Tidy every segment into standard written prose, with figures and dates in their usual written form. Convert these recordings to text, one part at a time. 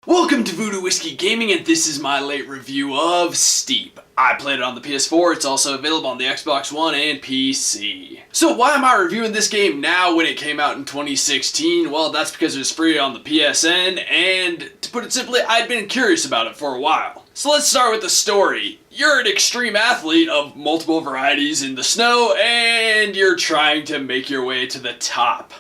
Welcome to Voodoo Whiskey Gaming, and this is my late review of Steep. I played it on the PS4, it's also available on the Xbox One and PC. So why am I reviewing this game now when it came out in 2016? Well, that's because it was free on the PSN, and to put it simply, I'd been curious about it for a while. So let's start with the story. You're an extreme athlete of multiple varieties in the snow, and you're trying to make your way to the top.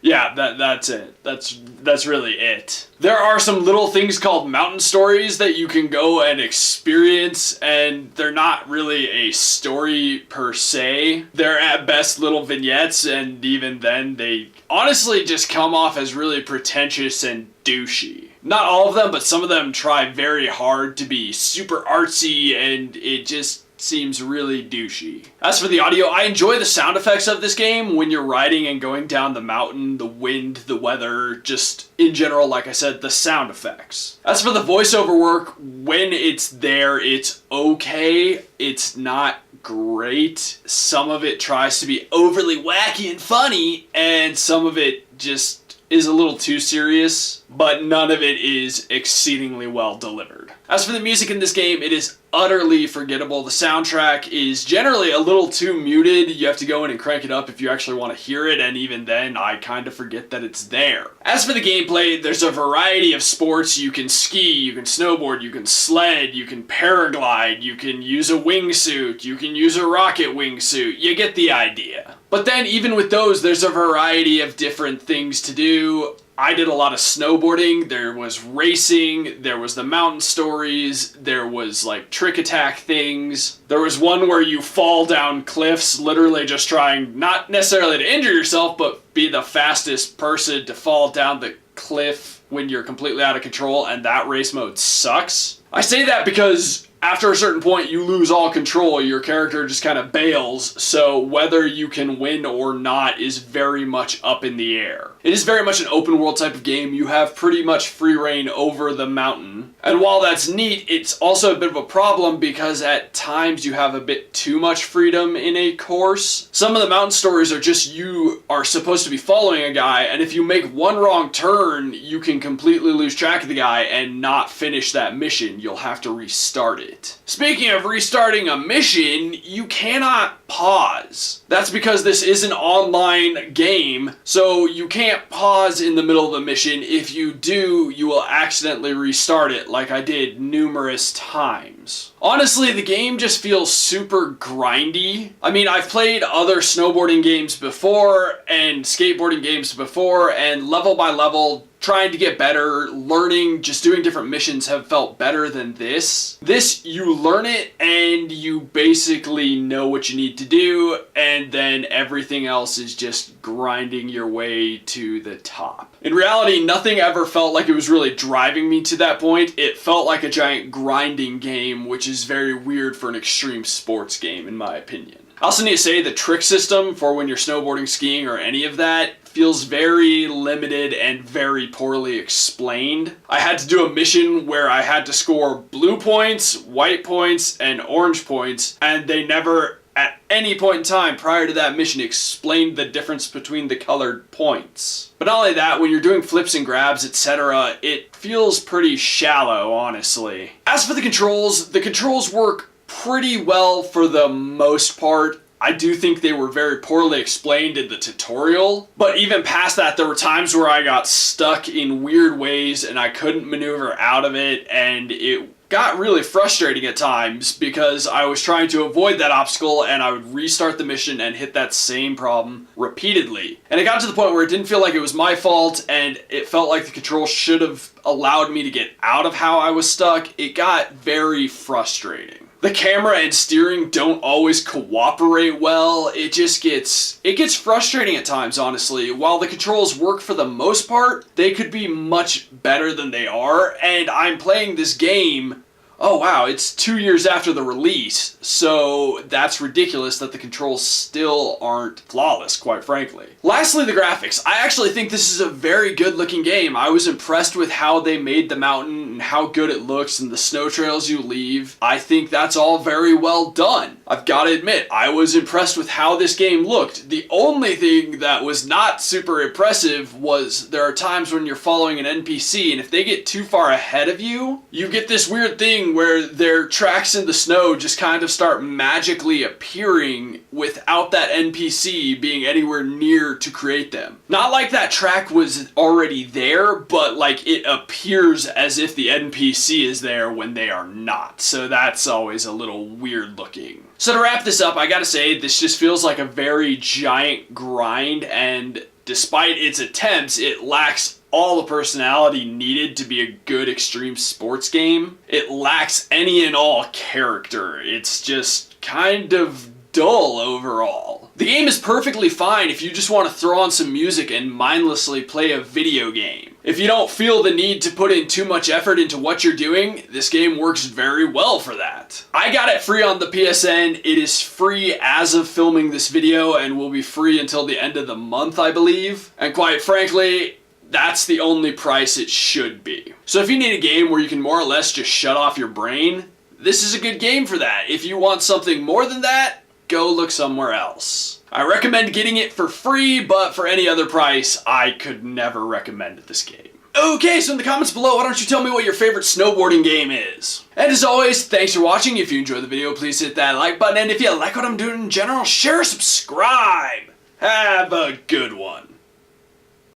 Yeah, that's it. That's really it. There are some little things called mountain stories that you can go and experience, and they're not really a story per se. They're at best little vignettes, and even then they honestly just come off as really pretentious and douchey. Not all of them, but some of them try very hard to be super artsy, and it just seems really douchey. As for the audio, I enjoy the sound effects of this game when you're riding and going down the mountain, the wind, the weather, just in general, like I said, the sound effects. As for the voiceover work, when it's there, it's okay. It's not great. Some of it tries to be overly wacky and funny, and some of it just is a little too serious, but none of it is exceedingly well delivered. As for the music in this game, it is utterly forgettable. The soundtrack is generally a little too muted. You have to go in and crank it up if you actually want to hear it, and even then, I kind of forget that it's there. As for the gameplay, there's a variety of sports. You can ski, you can snowboard, you can sled, you can paraglide, you can use a wingsuit, you can use a rocket wingsuit. You get the idea. But then, even with those, there's a variety of different things to do. I did a lot of snowboarding, there was racing, there was the mountain stories, there was like trick attack things. There was one where you fall down cliffs, literally just trying not necessarily to injure yourself, but be the fastest person to fall down the cliff when you're completely out of control, and that race mode sucks. I say that because after a certain point, you lose all control. Your character just kind of bails, so whether you can win or not is very much up in the air. It is very much an open world type of game. You have pretty much free reign over the mountain. And while that's neat, it's also a bit of a problem because at times you have a bit too much freedom in a course. Some of the mountain stories are just you are supposed to be following a guy, and if you make one wrong turn, you can completely lose track of the guy and not finish that mission. You'll have to restart it. Speaking of restarting a mission, you cannot pause. That's because this is an online game, so you can't pause in the middle of a mission. If you do, you will accidentally restart it, like I did numerous times. Honestly, the game just feels super grindy. I mean, I've played other snowboarding games before and skateboarding games before, and level by level, trying to get better, learning, just doing different missions have felt better than this. This, you learn it and you basically know what you need to do, and then everything else is just grinding your way to the top. In reality, nothing ever felt like it was really driving me to that point. It felt like a giant grinding game, which is very weird for an extreme sports game, in my opinion. I also need to say the trick system for when you're snowboarding, skiing, or any of that feels very limited and very poorly explained. I had to do a mission where I had to score blue points, white points, and orange points, and they never at any point in time prior to that mission explained the difference between the colored points. But not only that, when you're doing flips and grabs, etc., it feels pretty shallow, honestly. As for the controls work pretty well for the most part. I do think they were very poorly explained in the tutorial, but even past that, there were times where I got stuck in weird ways and I couldn't maneuver out of it, and it got really frustrating at times because I was trying to avoid that obstacle and I would restart the mission and hit that same problem repeatedly. And it got to the point where it didn't feel like it was my fault, and it felt like the control should have allowed me to get out of how I was stuck. It got very frustrating. The camera and steering don't always cooperate well. It gets frustrating at times, honestly. While the controls work for the most part, they could be much better than they are, and I'm playing this game oh wow, it's 2 years after the release, so that's ridiculous that the controls still aren't flawless, quite frankly. Lastly, the graphics. I actually think this is a very good looking game. I was impressed with how they made the mountain and how good it looks and the snow trails you leave. I think that's all very well done. I've got to admit, I was impressed with how this game looked. The only thing that was not super impressive was there are times when you're following an NPC, and if they get too far ahead of you, you get this weird thing where their tracks in the snow just kind of start magically appearing without that NPC being anywhere near to create them. Not like that track was already there, but like it appears as if the NPC is there when they are not. So that's always a little weird looking. So to wrap this up, I gotta say, this just feels like a very giant grind, and despite its attempts, it lacks all the personality needed to be a good extreme sports game. It lacks any and all character. It's just kind of dull overall. The game is perfectly fine if you just want to throw on some music and mindlessly play a video game. If you don't feel the need to put in too much effort into what you're doing, this game works very well for that. I got it free on the PSN. It is free as of filming this video and will be free until the end of the month, I believe. And quite frankly, that's the only price it should be. So if you need a game where you can more or less just shut off your brain, this is a good game for that. If you want something more than that, go look somewhere else. I recommend getting it for free, but for any other price, I could never recommend this game. Okay, so in the comments below, why don't you tell me what your favorite snowboarding game is? And as always, thanks for watching. If you enjoyed the video, please hit that like button. And if you like what I'm doing in general, share, subscribe. Have a good one.